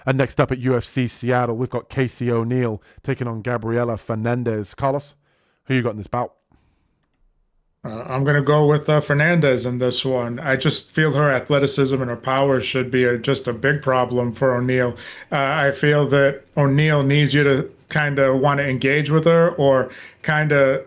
And next up at UFC Seattle, we've got Casey Oneil taking on Gabriela Fernandes. Carlos, who you got in this bout? I'm going to go with Fernandez in this one. I just feel her athleticism and her power should be just a big problem for O'Neal. I feel that O'Neal needs you to kind of want to engage with her or kind of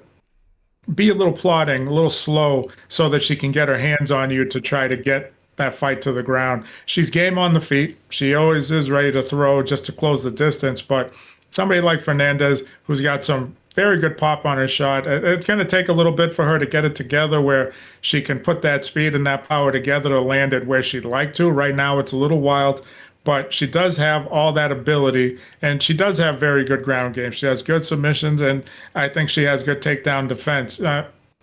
be a little plodding, a little slow, so that she can get her hands on you to try to get that fight to the ground. She's game on the feet. She always is ready to throw just to close the distance. But somebody like Fernandez, who's got some very good pop on her shot, it's going to take a little bit for her to get it together where she can put that speed and that power together to land it where she'd like to. Right now, it's a little wild, but she does have all that ability, and she does have very good ground game. She has good submissions, and I think she has good takedown defense.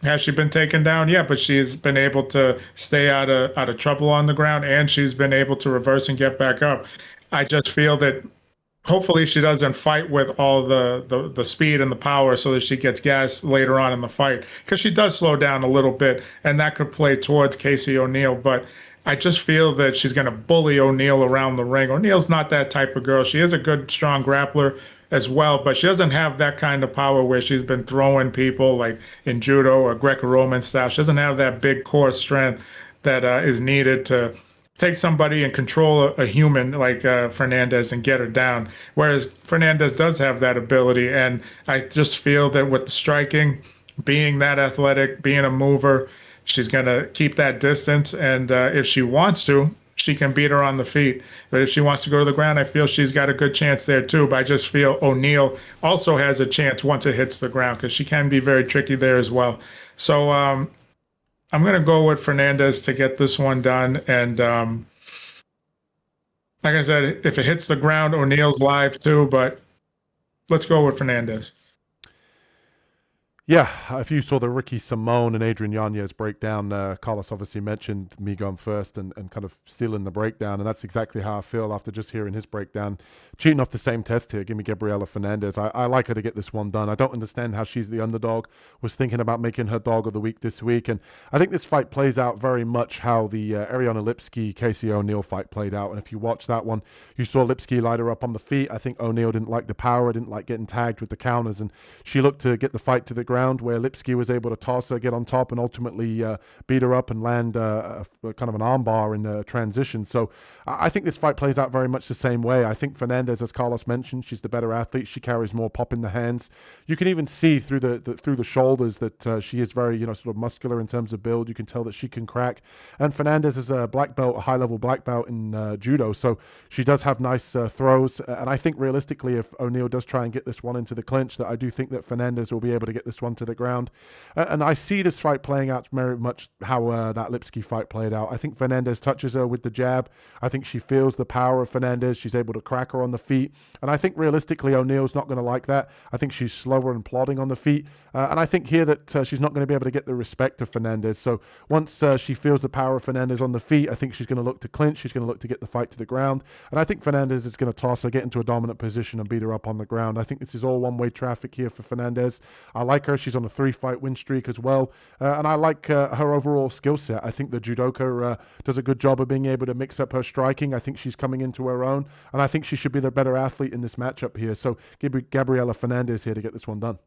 Has she been taken down? Yeah, but she's been able to stay out of trouble on the ground, and she's been able to reverse and get back up. I just feel that hopefully she doesn't fight with all the speed and the power so that she gets gas later on in the fight, because she does slow down a little bit, and that could play towards Casey O'Neal. But I just feel that she's going to bully O'Neal around the ring. O'Neal's not that type of girl. She is a good, strong grappler as well, but she doesn't have that kind of power where she's been throwing people like in judo or Greco-Roman style. She doesn't have that big core strength that is needed to take somebody and control a human like Fernandez and get her down. Whereas Fernandez does have that ability, and I just feel that with the striking, being that athletic, being a mover, she's going to keep that distance. And if she wants to, she can beat her on the feet. But if she wants to go to the ground, I feel she's got a good chance there too. But I just feel O'Neal also has a chance once it hits the ground, because she can be very tricky there as well. So I'm going to go with Fernandez to get this one done. And like I said, if it hits the ground, O'Neal's live too. But let's go with Fernandez. Yeah, if you saw the Ricky Simone and Adrian Yanez breakdown, Carlos obviously mentioned me going first and kind of stealing the breakdown, and that's exactly how I feel after just hearing his breakdown. Cheating off the same test here, give me Gabriela Fernandez. I like her to get this one done. I don't understand how she's the underdog. Was thinking about making her dog of the week this week, and I think this fight plays out very much how the Ariana Lipski-Casey O'Neal fight played out, and if you watch that one, you saw Lipski light her up on the feet. I think O'Neal didn't like the power, didn't like getting tagged with the counters, and she looked to get the fight to the ground, where Lipski was able to toss her, get on top, and ultimately beat her up and land kind of an armbar in transition. So I think this fight plays out very much the same way. I think Fernandez, as Carlos mentioned, she's the better athlete. She carries more pop in the hands. You can even see through the shoulders that she is very sort of muscular in terms of build. You can tell that she can crack. And Fernandez is a black belt, a high level black belt in judo, so she does have nice throws. And I think realistically, if O'Neal does try and get this one into the clinch, that I do think that Fernandez will be able to get this one to the ground. And I see this fight playing out very much how that Lipski fight played out. I think Fernandez touches her with the jab. I think she feels the power of Fernandez. She's able to crack her on the feet. And I think realistically, O'Neal's not going to like that. I think she's slower and plodding on the feet. And I think here that she's not going to be able to get the respect of Fernandez. So once she feels the power of Fernandez on the feet, I think she's going to look to clinch. She's going to look to get the fight to the ground. And I think Fernandez is going to toss her, get into a dominant position, and beat her up on the ground. I think this is all one-way traffic here for Fernandez. I like her. She's on a 3-fight win streak as well. And I like her overall skill set. I think the judoka does a good job of being able to mix up her striking. I think she's coming into her own. And I think she should be the better athlete in this matchup here. So Gabriela Fernandez here to get this one done.